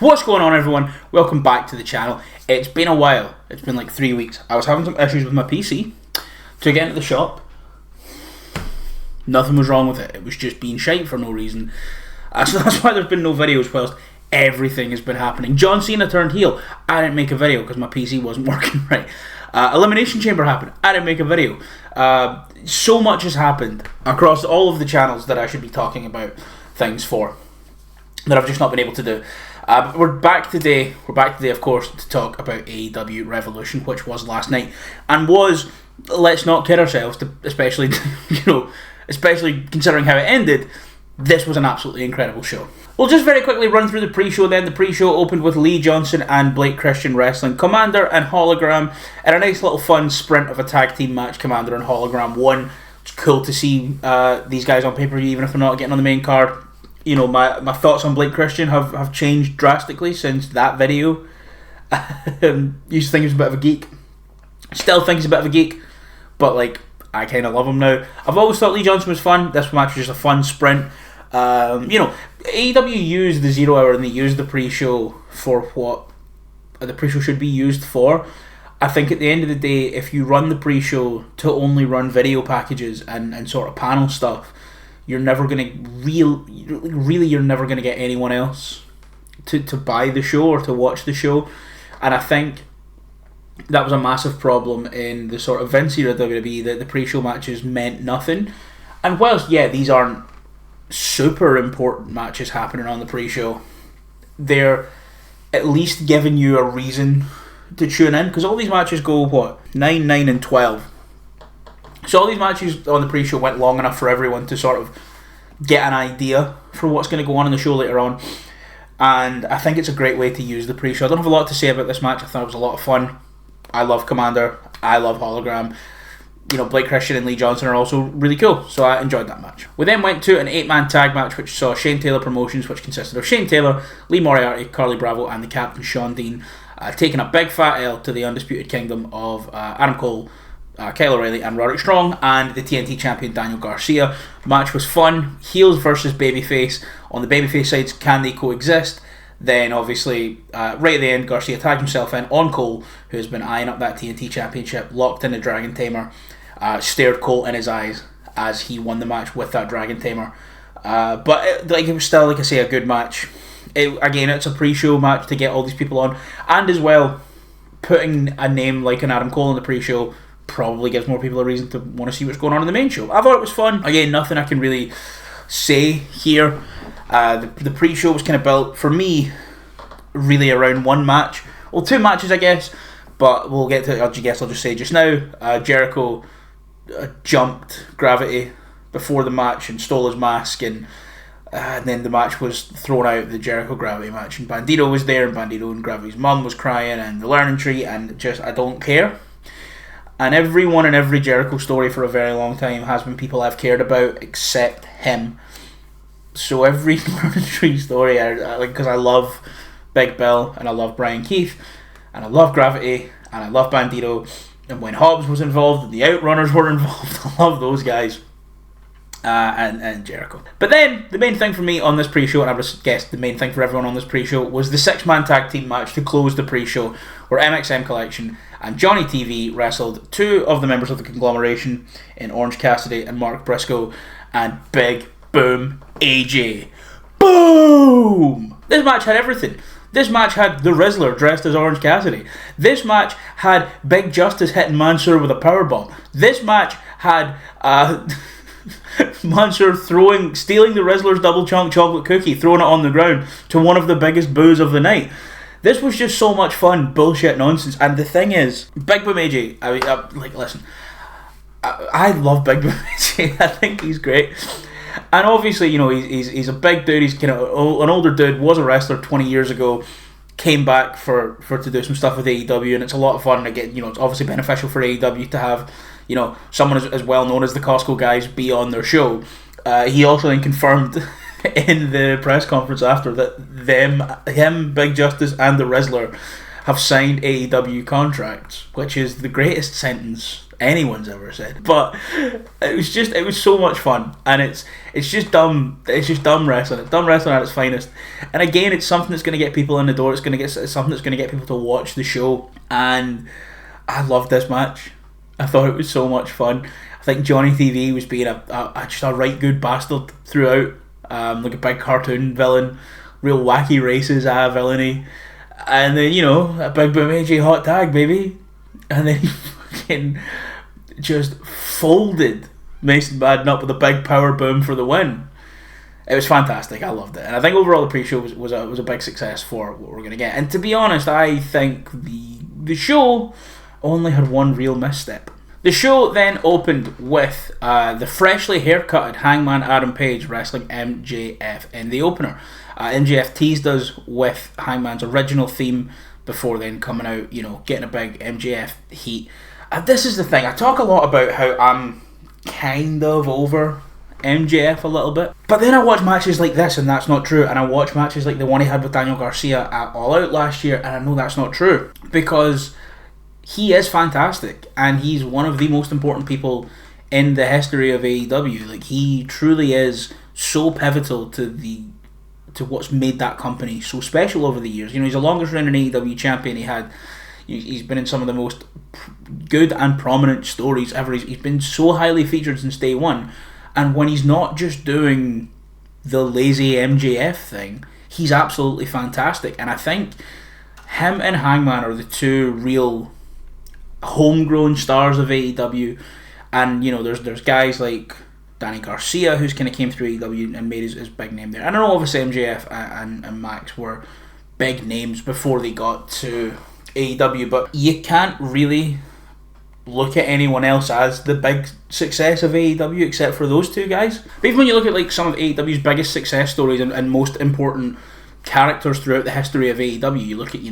What's going on, everyone? Welcome back to the channel. It's been a while. It's been like 3 weeks. I was having some issues with my PC. To get into the shop, nothing was wrong with it. It was just being shite for no reason. So that's why there's been no videos whilst everything has been happening. John Cena turned heel. I didn't make a video because my PC wasn't working right. Elimination Chamber happened. I didn't make a video. So much has happened across all of the channels that I should be talking about things for that I've just not been able to do. But we're back today. We're back today, of course, to talk about AEW Revolution, which was last night, and was, let's not kid ourselves, especially considering how it ended. This was an absolutely incredible show. We'll just very quickly run through the pre-show then. The pre-show opened with Lee Johnson and Blake Christian wrestling Commander and Hologram in a nice little fun sprint of a tag team match. Commander and Hologram won. It's cool to see these guys on pay-per-view, even if they're not getting on the main card. You know, my thoughts on Blake Christian have changed drastically since that video. Used to think he was a bit of a geek. Still think he's a bit of a geek, but like, I kind of love him now. I've always thought Lee Johnson was fun. This match was just a fun sprint. AEW used the 0 hour and they used the pre-show for what the pre-show should be used for. I think at the end of the day, if you run the pre-show to only run video packages and sort of panel stuff, you're never going to you're never going to get anyone else to buy the show or to watch the show. And I think that was a massive problem in the sort of Vince era WWE, that the pre-show matches meant nothing. And whilst, yeah, these aren't super important matches happening on the pre-show, they're at least giving you a reason to tune in, because all these matches go, 9, 9 and 12. So all these matches on the pre-show went long enough for everyone to sort of get an idea for what's going to go on in the show later on. And I think it's a great way to use the pre-show. I don't have a lot to say about this match. I thought it was a lot of fun. I love Commander. I love Hologram. You know, Blake Christian and Lee Johnson are also really cool, so I enjoyed that match. We then went to an 8-man tag match, which saw Shane Taylor Promotions, which consisted of Shane Taylor, Lee Moriarty, Carly Bravo, and the Captain Sean Dean, taking a big fat L to the Undisputed Kingdom of Adam Cole, Kyle O'Reilly and Roderick Strong, and the TNT champion Daniel Garcia. Match was fun. Heels versus babyface. On the babyface sides, can they coexist? Then obviously, right at the end, Garcia tagged himself in on Cole, who has been eyeing up that TNT championship, locked in the Dragon Tamer, stared Cole in his eyes as he won the match with that Dragon Tamer. But it was still, like I say, a good match. It's a pre-show match to get all these people on, and as well, putting a name like an Adam Cole in the pre-show probably gives more people a reason to want to see what's going on in the main show. I thought it was fun. Again, nothing I can really say here. The pre-show was kind of built, for me, really around one match. Well, two matches, I guess, but we'll get to it. I guess I'll just say just now, Jericho jumped Gravity before the match and stole his mask, and then the match was thrown out, the Jericho Gravity match, and Bandito was there, and Bandito and Gravity's mum was crying, and the Learning Tree, and just, I don't care. And everyone in every Jericho story for a very long time has been people I've cared about, except him. So every Learning Tree story, I like, because I love Big Bill, and I love Brian Keith, and I love Gravity, and I love Bandito, and when Hobbs was involved, and the Outrunners were involved, I love those guys. And Jericho. But then, the main thing for me on this pre-show, and I would guess the main thing for everyone on this pre-show, was the 6-man tag team match to close the pre-show, where MXM Collection and Johnny TV wrestled two of the members of the conglomeration in Orange Cassidy and Mark Briscoe, and Big Boom AJ. Boom! This match had everything. This match had the Rizzler dressed as Orange Cassidy. This match had Big Justice hitting Mansoor with a powerbomb. This match had Mansoor stealing the Rizzler's double chunk chocolate cookie, throwing it on the ground to one of the biggest boos of the night. This was just so much fun, bullshit nonsense. And the thing is, Big Boom AJ, I love Big Boom AJ. I think he's great. And obviously, you know, he's a big dude. He's kind of an older dude. Was a wrestler 20 years ago. Came back for to do some stuff with AEW, and it's a lot of fun. Again, you know, it's obviously beneficial for AEW to have, you know, someone as well known as the Costco guys be on their show. He also then confirmed in the press conference after that him, Big Justice, and the Rizzler have signed AEW contracts, which is the greatest sentence anyone's ever said. But it was so much fun, and it's just dumb wrestling. It's dumb wrestling at its finest. And again, it's something that's going to get people in the door. It's something that's going to get people to watch the show. And I loved this match. I thought it was so much fun. I think Johnny TV was being just a right good bastard throughout, like a big cartoon villain, real wacky races, villainy, and then a big boom AJ hot tag, baby, and then he fucking just folded Mason Madden up with a big power boom for the win. It was fantastic. I loved it, and I think overall the pre-show was a big success for what we're gonna get. And to be honest, I think the show only had one real misstep. The show then opened with the freshly haircutted Hangman Adam Page wrestling MJF in the opener. MJF teased us with Hangman's original theme before then coming out, getting a big MJF heat. This is the thing, I talk a lot about how I'm kind of over MJF a little bit, but then I watch matches like this and that's not true, and I watch matches like the one he had with Daniel Garcia at All Out last year and I know that's not true, because he is fantastic and he's one of the most important people in the history of AEW. Like, he truly is so pivotal to what's made that company so special over the years. He's the longest reigning AEW champion. He's been in some of the most good and prominent stories ever. He's been so highly featured since day one, and when he's not just doing the lazy MJF thing, he's absolutely fantastic. And I think him and Hangman are the two real homegrown stars of AEW. And there's guys like Danny Garcia, who's kind of came through AEW and made his big name there. And I know obviously MJF and Max were big names before they got to AEW, but you can't really look at anyone else as the big success of AEW except for those two guys. But even when you look at like some of AEW's biggest success stories and most important characters throughout the history of AEW, you look at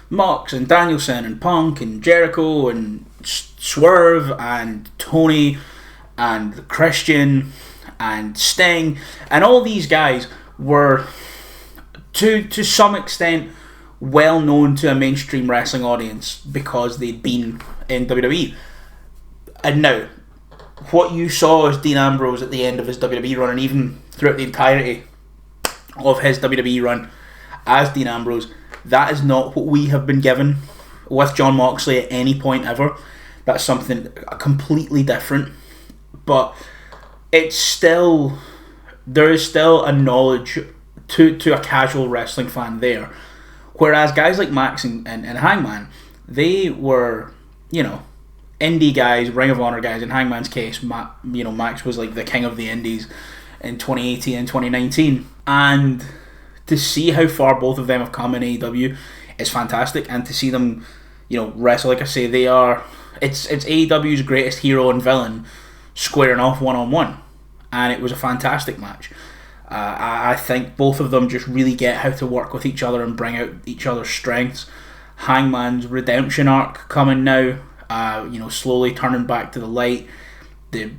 Mox and Danielson and Punk and Jericho and Swerve and Tony and Christian and Sting, and all these guys were to some extent well known to a mainstream wrestling audience because they'd been in WWE. And now, what you saw as Dean Ambrose at the end of his WWE run, and even throughout the entirety of his WWE run as Dean Ambrose, that is not what we have been given with Jon Moxley at any point ever. That's something completely different, but there is still a knowledge to a casual wrestling fan there, whereas guys like Max and Hangman, they were indie guys, Ring of Honor guys. In Hangman's case, Max was like the king of the indies in 2018 and 2019, and to see how far both of them have come in AEW is fantastic, and to see them wrestle, like I say, it's AEW's greatest hero and villain squaring off one-on-one, and it was a fantastic match. I think both of them just really get how to work with each other and bring out each other's strengths. Hangman's redemption arc coming now, slowly turning back to the light. The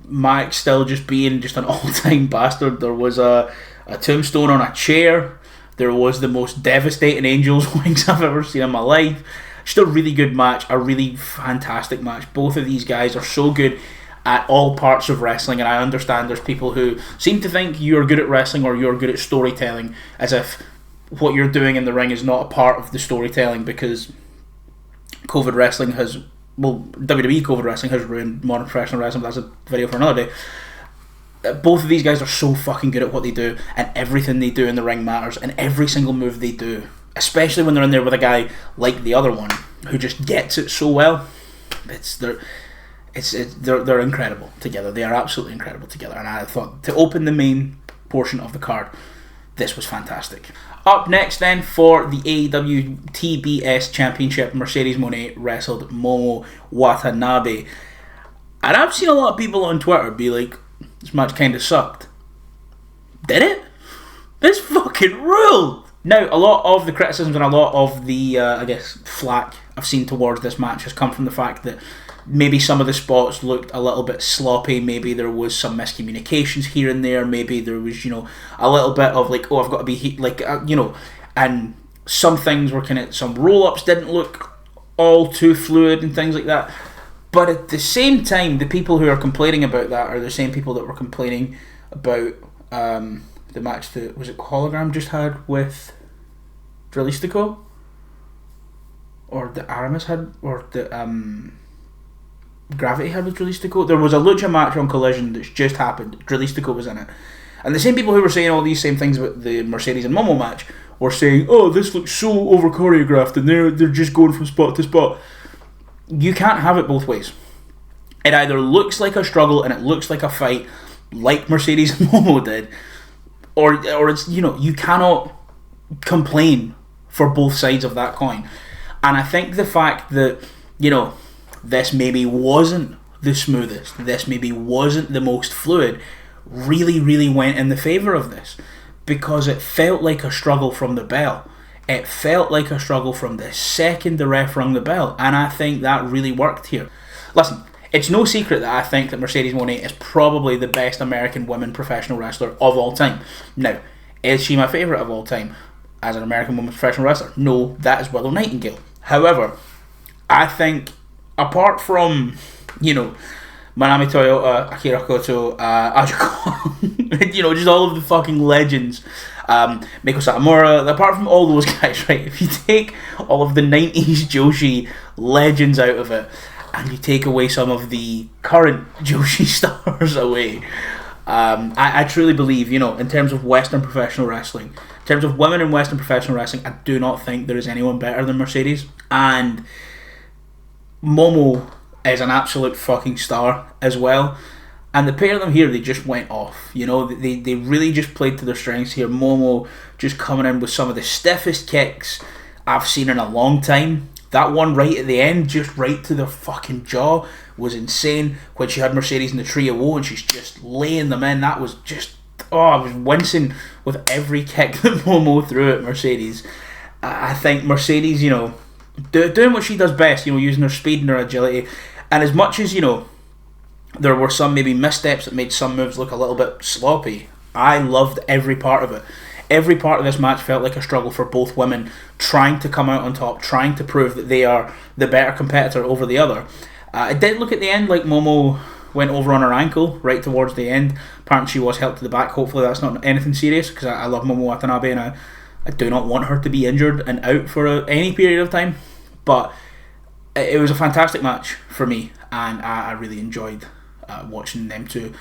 Max still just being just an all-time bastard. There was a tombstone on a chair. There was the most devastating Angel's Wings I've ever seen in my life. Just a really good match, a really fantastic match. Both of these guys are so good at all parts of wrestling, and I understand there's people who seem to think you're good at wrestling or you're good at storytelling, as if what you're doing in the ring is not a part of the storytelling, because WWE COVID wrestling has ruined modern professional wrestling. That's a video for another day. Both of these guys are so fucking good at what they do, and everything they do in the ring matters, and every single move they do, especially when they're in there with a guy like the other one who just gets it so well. They're incredible together. They are absolutely incredible together, and I thought to open the main portion of the card, this was fantastic. Up next then for the AEW TBS Championship, Mercedes Moné wrestled Momo Watanabe, and I've seen a lot of people on Twitter be like, this match kind of sucked. Did it? This fucking ruled! Now, a lot of the criticisms and a lot of the, flack I've seen towards this match has come from the fact that maybe some of the spots looked a little bit sloppy, maybe there was some miscommunications here and there, maybe there was, a little bit of like, oh, I've got to be, and some things were some roll-ups didn't look all too fluid and things like that. But at the same time, the people who are complaining about that are the same people that were complaining about the match that, was it Hologram just had with Dralistico? Or the Aramis had, or the Gravity had with Dralistico. There was a lucha match on Collision that's just happened. Dralistico was in it. And the same people who were saying all these same things about the Mercedes and Momo match were saying, oh, this looks so over choreographed and they're just going from spot to spot. You can't have it both ways. It either looks like a struggle and it looks like a fight, like Mercedes and Momo did, or it's, you cannot complain for both sides of that coin. And I think the fact that, this maybe wasn't the smoothest, this maybe wasn't the most fluid, really, really went in the favour of this, because it felt like a struggle from the bell. It felt like a struggle from the second the ref rung the bell, and I think that really worked here. Listen, it's no secret that I think that Mercedes Moné is probably the best American women professional wrestler of all time. Now, is she my favourite of all time as an American women professional wrestler? No, that is Willow Nightingale. However, I think, apart from, Manami Toyota, Akira Koto, Aja Kong, just all of the fucking legends, Meiko Satomura, apart from all those guys, right, if you take all of the 90s Joshi legends out of it, and you take away some of the current Joshi stars away, I truly believe, in terms of Western professional wrestling, in terms of women in Western professional wrestling, I do not think there is anyone better than Mercedes. And Momo is an absolute fucking star as well. And the pair of them here, they just went off. They really just played to their strengths here. Momo just coming in with some of the stiffest kicks I've seen in a long time. That one right at the end, just right to the fucking jaw, was insane. When she had Mercedes in the Tree of Woe and she's just laying them in, that was just... I was wincing with every kick that Momo threw at Mercedes. I think Mercedes, doing what she does best, using her speed and her agility. And as much as, there were some maybe missteps that made some moves look a little bit sloppy, I loved every part of it. Every part of this match felt like a struggle for both women, trying to come out on top, trying to prove that they are the better competitor over the other. It did look at the end like Momo went over on her ankle right towards the end. Apparently she was helped to the back. Hopefully that's not anything serious, because I love Momo Watanabe and I do not want her to be injured and out for any period of time. But it was a fantastic match for me, and I really enjoyed watching them two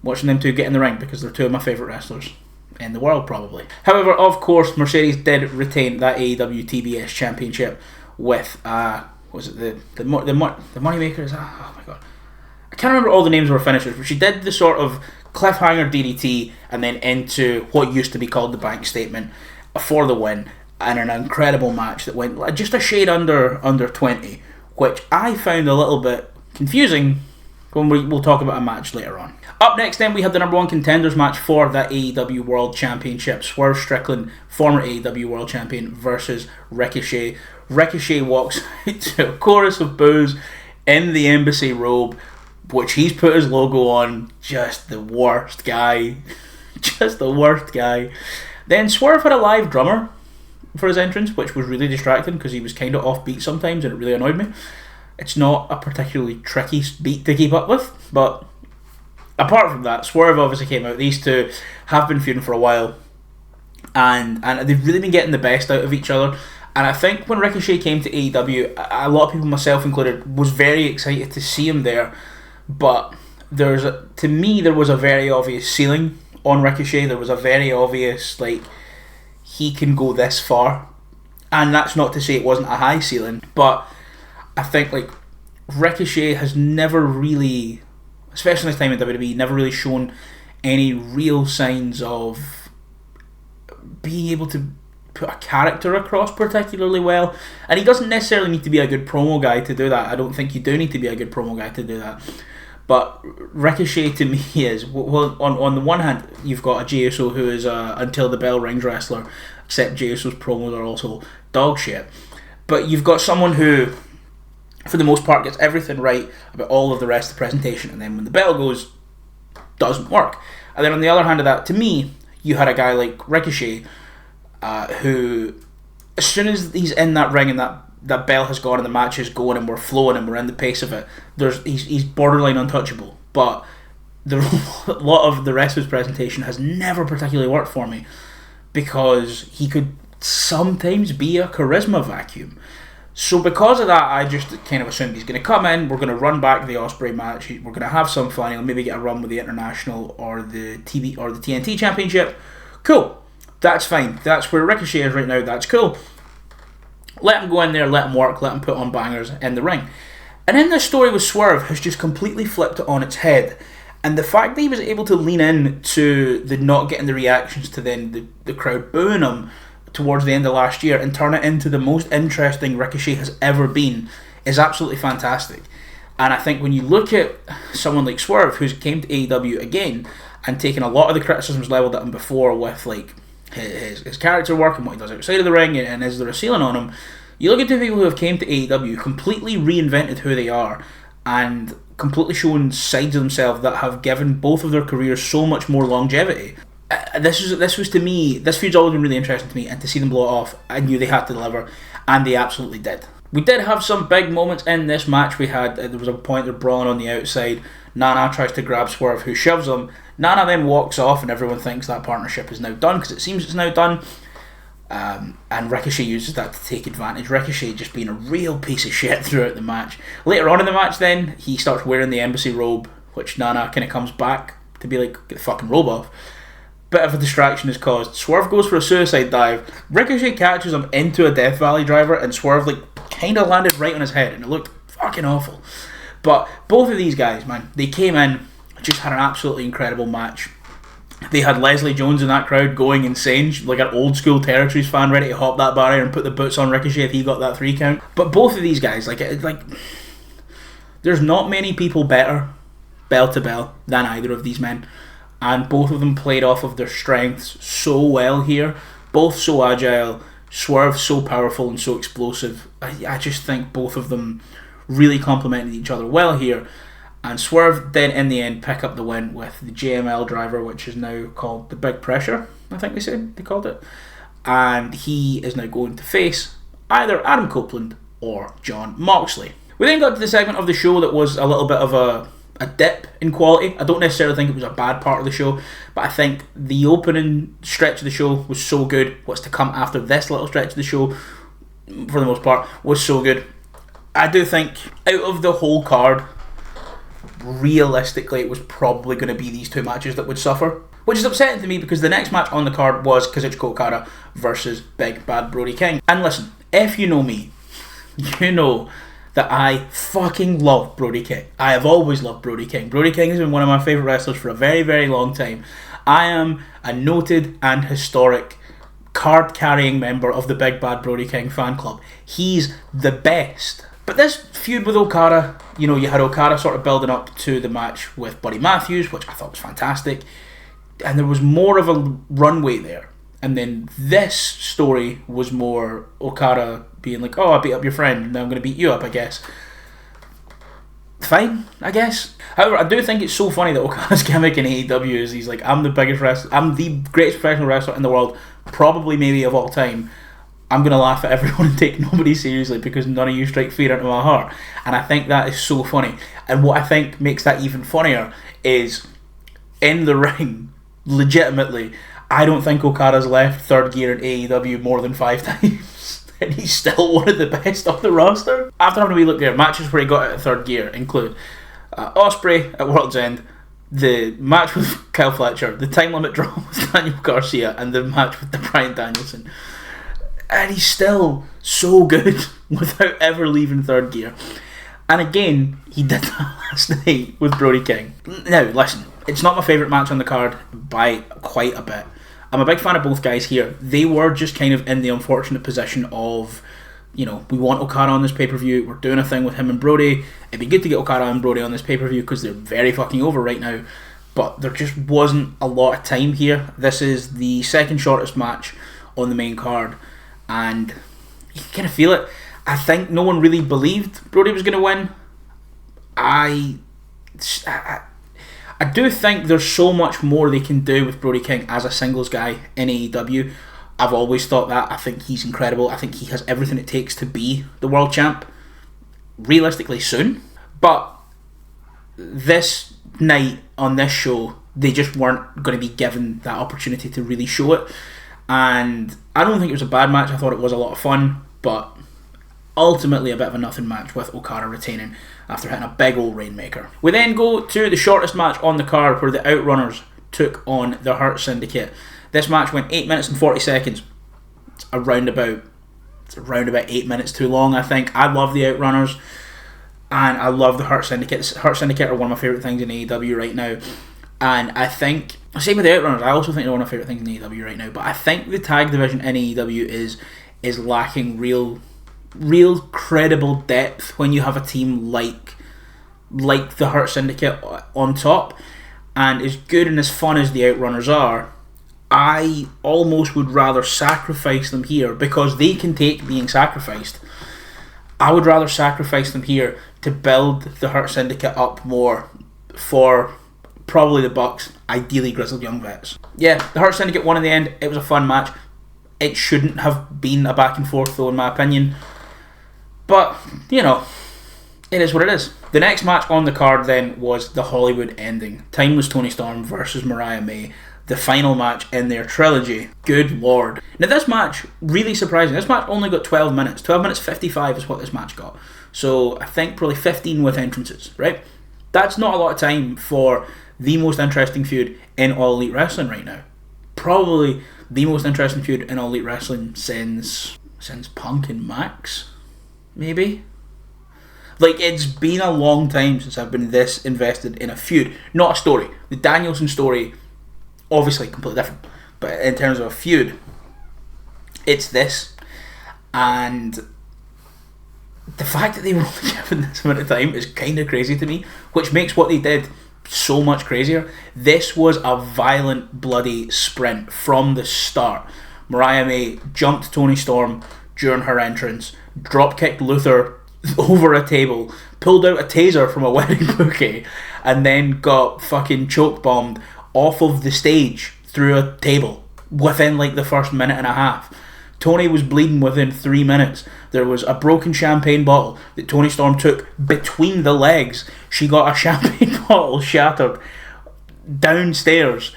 get in the ring, because they're two of my favourite wrestlers in the world, probably. However, of course, Mercedes did retain that AEW TBS Championship with was it the Moneymakers? Oh my god, I can't remember all the names of her finishers, but she did the sort of cliffhanger DDT and then into what used to be called the bank statement for the win, and an incredible match that went just a shade under 20, which I found a little bit confusing when we'll talk about a match later on. Up next then, we had the number one contenders match for that AEW World Championship. Swerve Strickland, former AEW World Champion, versus Ricochet. Ricochet walks out to a chorus of boos in the embassy robe, which he's put his logo on. Just the worst guy. Just the worst guy. Then Swerve had a live drummer for his entrance, which was really distracting because he was kind of offbeat sometimes and it really annoyed me. It's not a particularly tricky beat to keep up with, but apart from that, Swerve obviously came out. These two have been feuding for a while, and they've really been getting the best out of each other. And I think when Ricochet came to AEW, a lot of people, myself included, was very excited to see him there. But to me, there was a very obvious ceiling on Ricochet. There was a very obvious, he can go this far. And that's not to say it wasn't a high ceiling, but I think, Ricochet has never really, especially in his time in WWE, never really shown any real signs of being able to put a character across particularly well. And he doesn't necessarily need to be a good promo guy to do that. I don't think you do need to be a good promo guy to do that. But Ricochet to me is, well, on the one hand, you've got a Jey Uso who is a Until the Bell Rings wrestler, except Jey Uso's promos are also dog shit. But you've got someone who, for the most part, gets everything right about all of the rest of the presentation, and then when the bell goes, doesn't work. And then on the other hand of that, to me, you had a guy like Ricochet, who, as soon as he's in that ring and that that bell has gone and the match is going and we're flowing and we're in the pace of it, he's borderline untouchable. But a lot of the rest of his presentation has never particularly worked for me, because he could sometimes be a charisma vacuum. So because of that, I just kind of assumed he's going to come in, we're going to run back the Ospreay match, we're going to have some fun, he'll maybe get a run with the International or the TV or the TNT Championship. Cool. That's fine. That's where Ricochet is right now. That's cool. Let him go in there, let him work, let him put on bangers in the ring. And in this story with Swerve has just completely flipped it on its head. And the fact that he was able to lean in to the not getting the reactions to then the crowd booing him towards the end of last year and turn it into the most interesting Ricochet has ever been is absolutely fantastic. And I think when you look at someone like Swerve, who's came to AEW again and taken a lot of the criticisms levelled at him before with like his character work and what he does outside of the ring, and is there a ceiling on him, you look at two people who have came to AEW, completely reinvented who they are, and completely shown sides of themselves that have given both of their careers so much more longevity. This was to me, this feud's always been really interesting to me, and to see them blow it off, I knew they had to deliver, and they absolutely did. We did have some big moments in this match. There was a point they're brawling on the outside. Nana tries to grab Swerve, who shoves him. Nana then walks off, and everyone thinks that partnership is now done, because it seems it's now done. And Ricochet uses that to take advantage. Ricochet just being a real piece of shit throughout the match. Later on in the match then, he starts wearing the embassy robe, which Nana kind of comes back to be like, get the fucking robe off. Bit of a distraction is caused. Swerve goes for a suicide dive. Ricochet catches him into a Death Valley driver, and Swerve kind of landed right on his head, and it looked fucking awful. But both of these guys, man, they came in, just had an absolutely incredible match. They had Leslie Jones in that crowd going insane, like an old school Territories fan, ready to hop that barrier and put the boots on Ricochet if he got that 3 count. But both of these guys, there's not many people better, bell to bell, than either of these men. And both of them played off of their strengths so well here. Both so agile, Swerve so powerful and so explosive. I just think both of them really complemented each other well here. And Swerve then in the end pick up the win with the JML driver, which is now called the Big Pressure, I think they called it. And he is now going to face either Adam Copeland or Jon Moxley. We then got to the segment of the show that was a little bit of a dip in quality. I don't necessarily think it was a bad part of the show, but I think the opening stretch of the show was so good. What's to come after this little stretch of the show, for the most part, was so good. I do think out of the whole card, realistically it was probably going to be these two matches that would suffer, which is upsetting to me, because the next match on the card was Kazuchika Okada versus Big Bad Brody King. And listen, if you know me, you know that I fucking love Brody King. I have always loved Brody King. Brody King has been one of my favourite wrestlers for a very, very long time. I am a noted and historic card-carrying member of the Big Bad Brody King fan club. He's the best. But this feud with Okada, you had Okada sort of building up to the match with Buddy Matthews, which I thought was fantastic. And there was more of a runway there. And then this story was more Okada being like, oh, I beat up your friend, now I'm going to beat you up, I guess. Fine, I guess. However, I do think it's so funny that Okada's gimmick in AEW is he's like, I'm the biggest wrestler, I'm the greatest professional wrestler in the world, probably maybe of all time. I'm going to laugh at everyone and take nobody seriously because none of you strike fear into my heart. And I think that is so funny. And what I think makes that even funnier is in the ring, legitimately, I don't think Okada's left third gear in AEW more than 5 times. And he's still one of the best on the roster. After having a wee look there, matches where he got out of third gear include Ospreay at World's End, the match with Kyle Fletcher, the time limit draw with Daniel Garcia, and the match with Bryan Danielson. And he's still so good without ever leaving third gear. And again, he did that last night with Brody King. Now, listen, it's not my favourite match on the card by quite a bit. I'm a big fan of both guys here. They were just kind of in the unfortunate position of, we want Okada on this pay-per-view, we're doing a thing with him and Brody. It'd be good to get Okada and Brody on this pay-per-view because they're very fucking over right now. But there just wasn't a lot of time here. This is the second shortest match on the main card. And you can kind of feel it. I think no one really believed Brody was going to win. I do think there's so much more they can do with Brody King as a singles guy in AEW. I've always thought that. I think he's incredible. I think he has everything it takes to be the world champ, realistically soon. But this night on this show, they just weren't going to be given that opportunity to really show it. And I don't think it was a bad match. I thought it was a lot of fun, but ultimately a bit of a nothing match with Okada retaining after hitting a big old Rainmaker. We then go to the shortest match on the card, where the Outrunners took on the Hurt Syndicate. This match went 8 minutes and 40 seconds. It's around about 8 minutes too long, I think. I love the Outrunners, and I love the Hurt Syndicate. The Hurt Syndicate are one of my favourite things in AEW right now. And I think, same with the Outrunners, I also think they're one of my favourite things in AEW right now. But I think the tag division in AEW is lacking real credible depth when you have a team like the Hurt Syndicate on top. And as good and as fun as the Outrunners are, I almost would rather sacrifice them here, because they can take being sacrificed. I would rather sacrifice them here to build the Hurt Syndicate up more for probably the Bucks, ideally Grizzled Young Vets. Yeah, the Hurt Syndicate won in the end. It was a fun match. It shouldn't have been a back and forth though, in my opinion. But, you know, it is what it is. The next match on the card then was the Hollywood ending. Timeless Toni Storm versus Mariah May. The final match in their trilogy. Good lord. Now this match, really surprising. This match only got 12 minutes. 12 minutes 55 is what this match got. So I think probably 15 with entrances, right? That's not a lot of time for the most interesting feud in All Elite Wrestling right now. Probably the most interesting feud in All Elite Wrestling since Punk and Max, maybe? Like, it's been a long time since I've been this invested in a feud. Not a story. The Danielson story, obviously completely different, but in terms of a feud, it's this. And the fact that they were only given this amount of time is kind of crazy to me, which makes what they did so much crazier. This was a violent, bloody sprint from the start. Mariah May jumped Toni Storm during her entrance, drop kicked Luther over a table, pulled out a taser from a wedding bouquet, and then got fucking choke bombed off of the stage through a table within like the first minute and a half. Toni was bleeding within 3 minutes. There was a broken champagne bottle that Toni Storm took between the legs. She got a champagne bottle shattered downstairs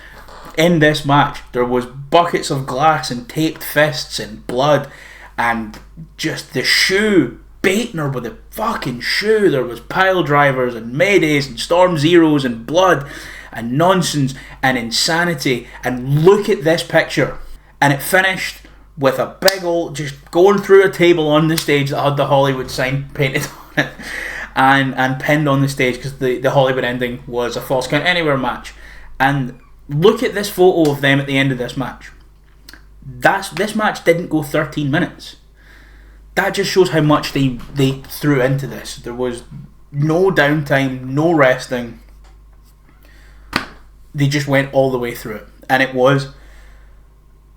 in this match. There was buckets of glass and taped fists and blood, and just the shoe baiting her with a fucking shoe. There was pile drivers and maydays and storm zeros and blood and nonsense and insanity. And look at this picture. And it finished with a big old, just going through a table on the stage that had the Hollywood sign painted on it and pinned on the stage, because the Hollywood ending was a Falls Count Anywhere match. And look at this photo of them at the end of this match. This match didn't go 13 minutes. That just shows how much they threw into this. There was no downtime, no resting. They just went all the way through it. And it was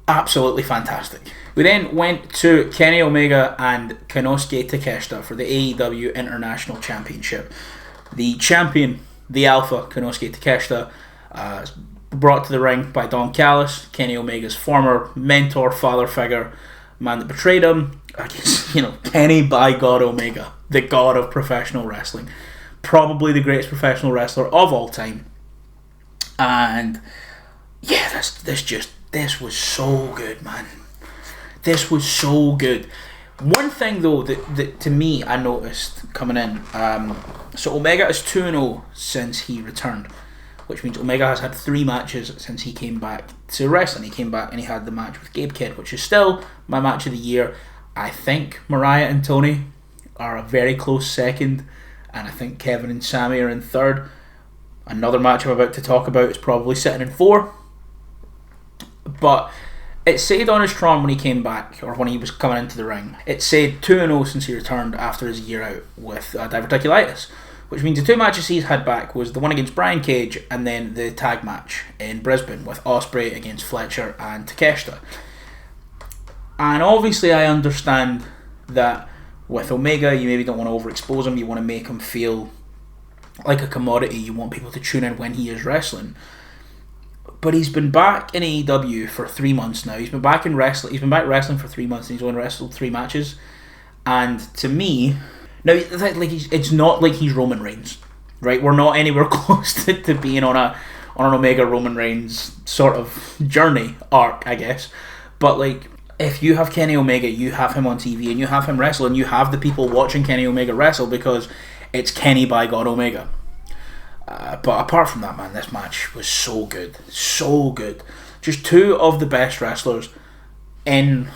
absolutely fantastic. We then went to Kenny Omega and Konosuke Takeshita for the AEW International Championship. The champion, the Alpha, Konosuke Takeshita, brought to the ring by Don Callis, Kenny Omega's former mentor, father figure, man that betrayed him. I guess, Kenny by God Omega, the god of professional wrestling. Probably the greatest professional wrestler of all time. And yeah, this was so good, man. This was so good. One thing though that to me I noticed coming in, so Omega is 2-0 since he returned, which means Omega has had 3 matches since he came back to wrestling. He came back and he had the match with Gabe Kidd, which is still my match of the year. I think Mariah and Toni are a very close second, and I think Kevin and Sammy are in third. Another match I'm about to talk about is probably sitting in 4. But it said on his Tron when he came back, or when he was coming into the ring, it said 2-0 since he returned after his year out with diverticulitis, which means the 2 matches he's had back was the one against Brian Cage and then the tag match in Brisbane with Ospreay against Fletcher and Takeshita. And obviously I understand that with Omega you maybe don't want to overexpose him, you want to make him feel like a commodity, you want people to tune in when he is wrestling. But he's been back in AEW for 3 months now. He's been back in wrestling. He's been back wrestling for 3 months, and he's only wrestled 3 matches. And to me, now it's not like he's Roman Reigns, right? We're not anywhere close to being on an Omega Roman Reigns sort of journey arc, I guess. But like, if you have Kenny Omega, you have him on TV, and you have him wrestle, and you have the people watching Kenny Omega wrestle because it's Kenny by God Omega. But apart from that, man, this match was so good. So good. Just two of the best wrestlers in,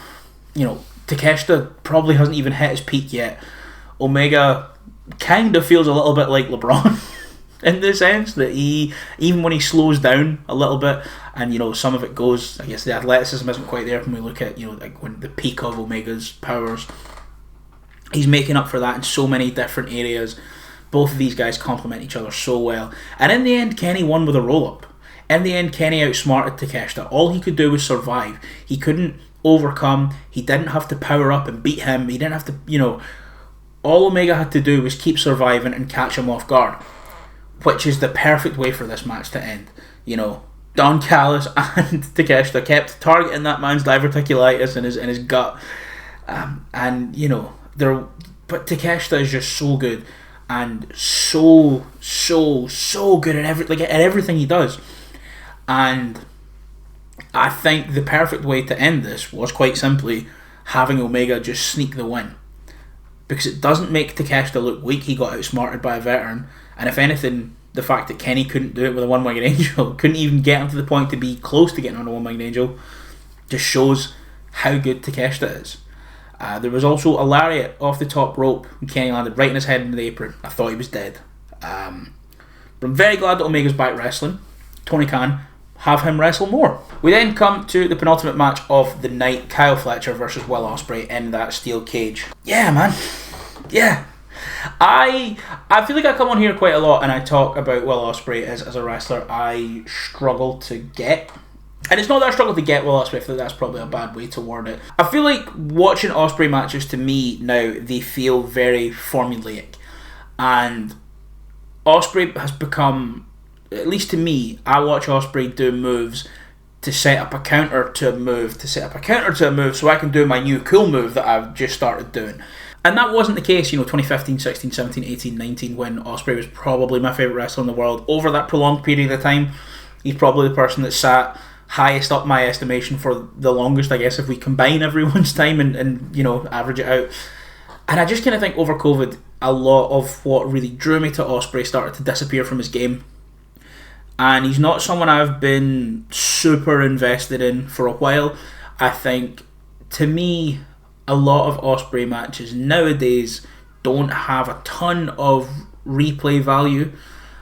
Takeshita probably hasn't even hit his peak yet. Omega kind of feels a little bit like LeBron in the sense that even when he slows down a little bit, and some of it goes, I guess the athleticism isn't quite there when we look at, like when the peak of Omega's powers, he's making up for that in so many different areas. Both of these guys complement each other so well. And in the end, Kenny won with a roll-up. In the end, Kenny outsmarted Takeshita. All he could do was survive. He couldn't overcome. He didn't have to power up and beat him. He didn't have to, all Omega had to do was keep surviving and catch him off guard. Which is the perfect way for this match to end. Don Callis and Takeshita kept targeting that man's diverticulitis in his gut. But Takeshita is just so good. And so good at everything he does. And I think the perfect way to end this was quite simply having Omega just sneak the win. Because it doesn't make Takeshita look weak. He got outsmarted by a veteran. And if anything, the fact that Kenny couldn't do it with a one-winged angel, couldn't even get him to the point to be close to getting on a one-winged angel, just shows how good Takeshita is. There was also a lariat off the top rope, and Kenny landed right in his head into the apron. I thought he was dead. But I'm very glad that Omega's back wrestling. Tony Khan, have him wrestle more. We then come to the penultimate match of the night, Kyle Fletcher versus Will Ospreay in that steel cage. Yeah, man. Yeah. I feel like I come on here quite a lot and I talk about Will Ospreay as a wrestler I struggle to get. And it's not that I struggle to get Will Ospreay, I feel like that's probably a bad way to word it. I feel like watching Ospreay matches, to me now, they feel very formulaic. And Ospreay has become, at least to me, I watch Ospreay do moves to set up a counter to a move, so I can do my new cool move that I've just started doing. And that wasn't the case, 2015, 16, 17, 18, 19, when Ospreay was probably my favourite wrestler in the world. Over that prolonged period of time, he's probably the person that sat highest up my estimation for the longest, I guess, if we combine everyone's time and average it out. And I just kind of think over COVID, a lot of what really drew me to Ospreay started to disappear from his game. And he's not someone I've been super invested in for a while. I think, to me, a lot of Ospreay matches nowadays don't have a ton of replay value.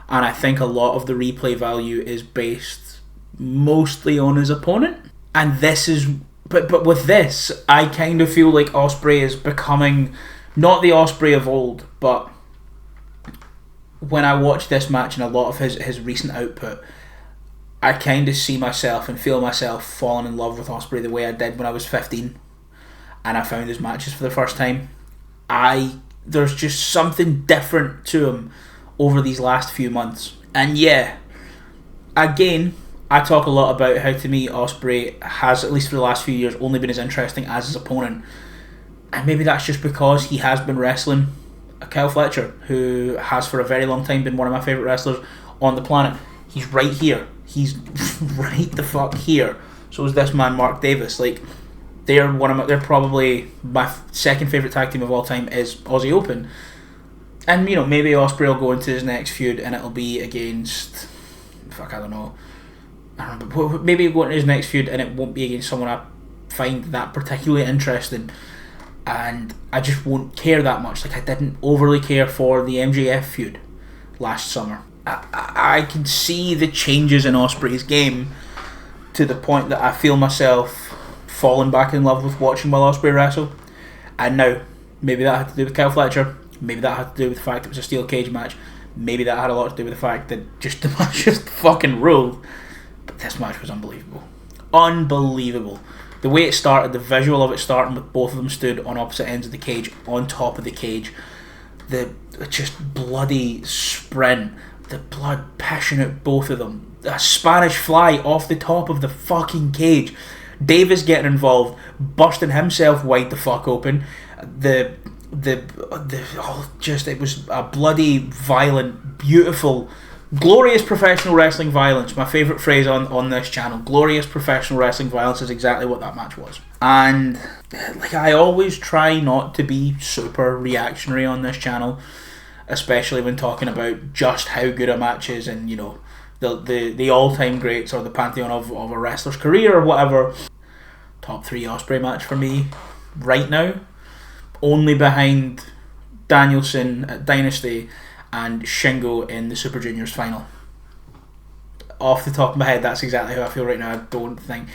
And I think a lot of the replay value is based mostly on his opponent. And this is... But with this, I kind of feel like Ospreay is becoming not the Ospreay of old, but when I watch this match and a lot of his recent output, I kind of see myself and feel myself falling in love with Ospreay the way I did when I was 15 and I found his matches for the first time. There's just something different to him over these last few months. And yeah, again, I talk a lot about how, to me, Ospreay has, at least for the last few years, only been as interesting as his opponent. And maybe that's just because he has been wrestling Kyle Fletcher, who has for a very long time been one of my favourite wrestlers on the planet. He's right here. He's right the fuck here. So is this man, Mark Davis. They're probably my second favourite tag team of all time is Aussie Open. And, maybe Ospreay will go into his next feud and it'll be against... I don't know. But maybe he'll go into his next feud and it won't be against someone I find that particularly interesting. And I just won't care that much. I didn't overly care for the MJF feud last summer. I can see the changes in Ospreay's game to the point that I feel myself falling back in love with watching Will Ospreay wrestle. And now, maybe that had to do with Kyle Fletcher. Maybe that had to do with the fact it was a steel cage match. Maybe that had a lot to do with the fact that the match just fucking ruled. But this match was unbelievable. Unbelievable. The way it started, the visual of it starting with both of them stood on opposite ends of the cage, on top of the cage. The just bloody sprint the blood pissing at both of them. A Spanish fly off the top of the fucking cage. Davis getting involved, busting himself wide the fuck open. It was a bloody, violent, beautiful, glorious professional wrestling violence. My favourite phrase on this channel. Glorious professional wrestling violence is exactly what that match was. And like, I always try not to be super reactionary on this channel, especially when talking about just how good a match is, and you know, the all-time greats or the pantheon of a wrestler's career or whatever. Top 3 Ospreay match for me right now, only behind Danielson at Dynasty and Shingo in the Super Juniors final. Off the top of my head, that's exactly how I feel right now. I don't think...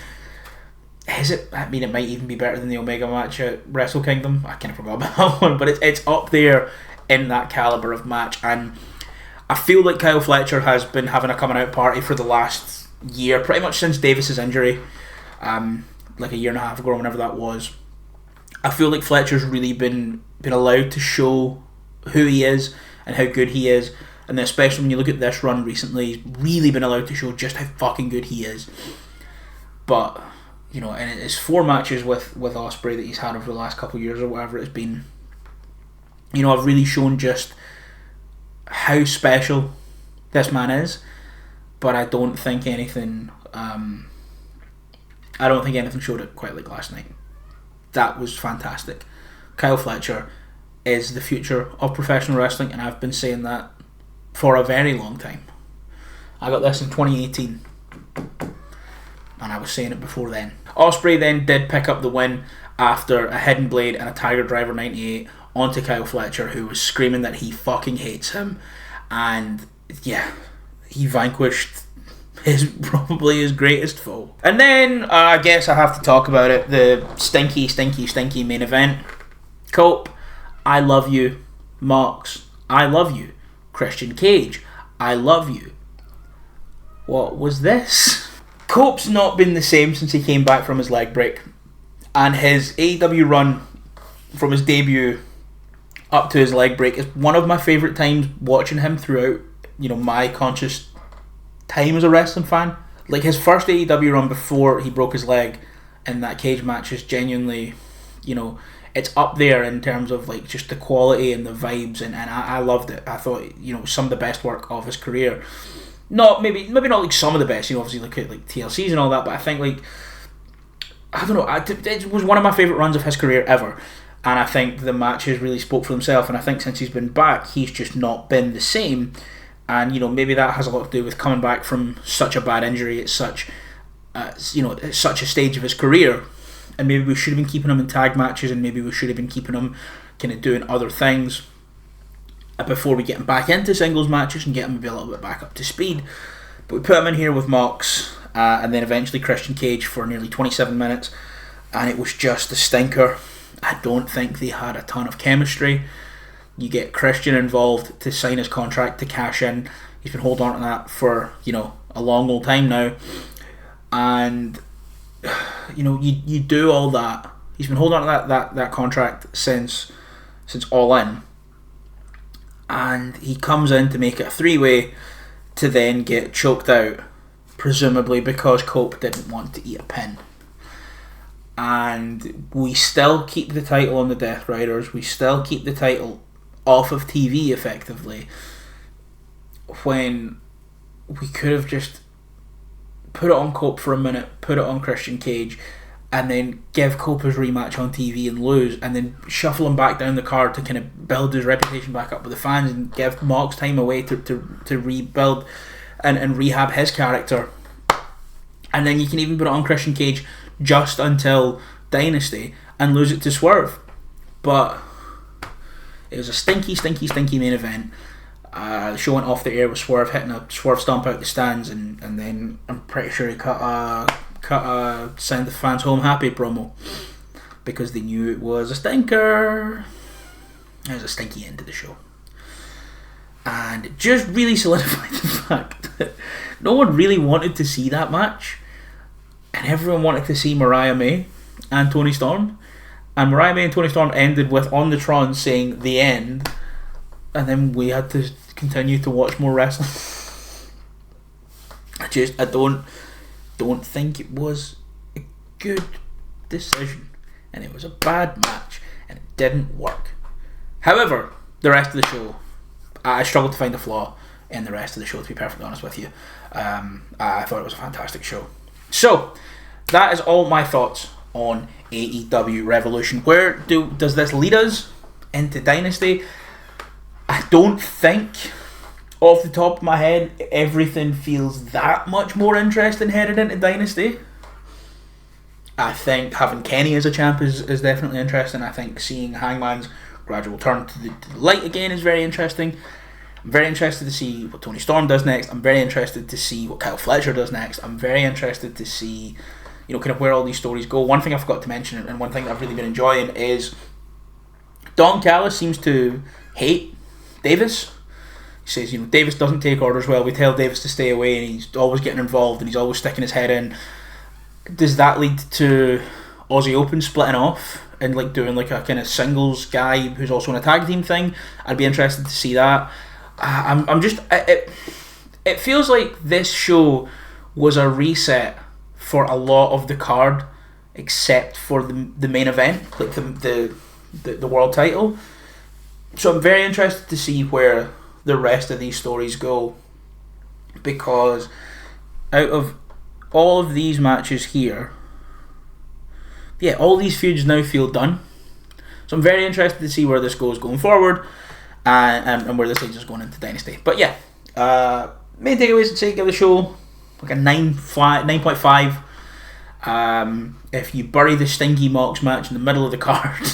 Is it? I mean, it might even be better than the Omega match at Wrestle Kingdom. I kind of forgot about that one, but it's up there in that caliber of match. And I feel like Kyle Fletcher has been having a coming out party for the last year, pretty much since Davis's injury, like a year and a half ago or whenever that was. I feel like Fletcher's really been allowed to show who he is and how good he is, and especially when you look at this run recently, he's really been allowed to show just how fucking good he is. But you know, and it's 4 matches with Ospreay that he's had over the last couple of years or whatever it's been. You know, I've really shown just how special this man is, but I don't think anything showed it quite like last night. That was fantastic. Kyle Fletcher is the future of professional wrestling, and I've been saying that for a very long time. I got this in 2018, and I was saying it before then. Ospreay then did pick up the win after a Hidden Blade and a Tiger Driver 98 onto Kyle Fletcher, who was screaming that he fucking hates him, and yeah, he vanquished probably his greatest foe. And then I guess I have to talk about it, the stinky main event. Cope, I love you. Mox, I love you. Christian Cage, I love you. What was this? Cope's not been the same since he came back from his leg break, and his AEW run from his debut up to his leg break is one of my favourite times watching him throughout, you know, my conscious time as a wrestling fan. Like, his first AEW run before he broke his leg in that cage match is genuinely, you know, it's up there in terms of like just the quality and the vibes, and I loved it. I thought, you know, some of the best work of his career. Maybe not like some of the best, you know, obviously look at like TLCs and all that, but I think like, I don't know, it was one of my favourite runs of his career ever, and I think the matches really spoke for themselves, and I think since he's been back, he's just not been the same. And you know, maybe that has a lot to do with coming back from such a bad injury at such at such a stage of his career, and maybe we should have been keeping him in tag matches, and maybe we should have been keeping him kind of doing other things before we get him back into singles matches and get him maybe a little bit back up to speed. But we put him in here with Mox, and then eventually Christian Cage for nearly 27 minutes, and it was just a stinker. I don't think they had a ton of chemistry. You get Christian involved to sign his contract to cash in. He's been holding on to that for, you know, a long old time now, and you know, you do all that. He's been holding on to that contract since All In, and he comes in to make it a 3-way to then get choked out, presumably because Cope didn't want to eat a pin. And we still keep the title on the Death Riders, we still keep the title off of TV effectively, when we could have just put it on Cope for a minute, put it on Christian Cage, and then give Cope his rematch on TV and lose, and then shuffle him back down the card to kind of build his reputation back up with the fans, and give Mox time away to rebuild and rehab his character. And then you can even put it on Christian Cage just until Dynasty and lose it to Swerve. But it was a stinky main event. The show went off the air with Swerve hitting a Swerve stomp out the stands, and then I'm pretty sure he cut a send the fans home happy promo because they knew it was a stinker. It was a stinky end to the show, and it just really solidified the fact that no one really wanted to see that match, and everyone wanted to see Mariah May and Toni Storm. And Mariah May and Toni Storm ended with On the Tron saying the end, and then we had to continue to watch more wrestling. I don't think it was a good decision, and it was a bad match, and it didn't work. However, the rest of the show, I struggled to find a flaw in the rest of the show, to be perfectly honest with you. I thought it was a fantastic show. So, that is all my thoughts on AEW Revolution. Where does this lead us into Dynasty? I don't think, off the top of my head, everything feels that much more interesting headed into Dynasty. I think having Kenny as a champ is definitely interesting. I think seeing Hangman's gradual turn to the light again is very interesting. I'm very interested to see what Tony Storm does next. I'm very interested to see what Kyle Fletcher does next. I'm very interested to see, kind of where all these stories go. One thing I forgot to mention, and one thing that I've really been enjoying, is Don Callis seems to hate Davis. He says, Davis doesn't take orders well. We tell Davis to stay away, and he's always getting involved, and he's always sticking his head in. Does that lead to Aussie Open splitting off and doing a kind of singles guy who's also in a tag team thing? I'd be interested to see that. It feels like this show was a reset for a lot of the card, except for the main event, the world title. So I'm very interested to see where the rest of these stories go, because out of all of these matches here, all these feuds now feel done. So I'm very interested to see where this goes going forward, and where this leads us going into Dynasty. But main takeaways, I'd say give the show like a 9.5. If you bury the Stinky Mox match in the middle of the card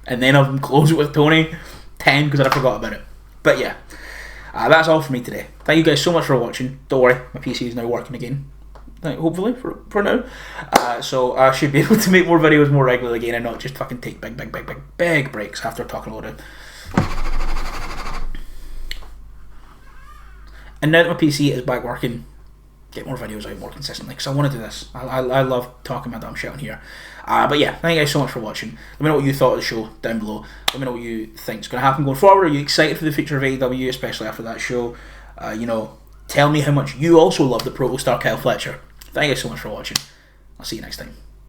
and then have them close it with Tony, 10, because I forgot about it. But that's all for me today. Thank you guys so much for watching. Don't worry, my PC is now working again, hopefully, for now. So I should be able to make more videos more regularly again, and not just fucking take big breaks after talking a lot of. And now that my PC is back working, get more videos out more consistently, because I want to do this. I love talking my damn shit on here. But thank you guys so much for watching. Let me know what you thought of the show down below. Let me know what you think is going to happen going forward. Are you excited for the future of AEW, especially after that show? Tell me how much you also love the Protostar Kyle Fletcher. Thank you guys so much for watching. I'll see you next time.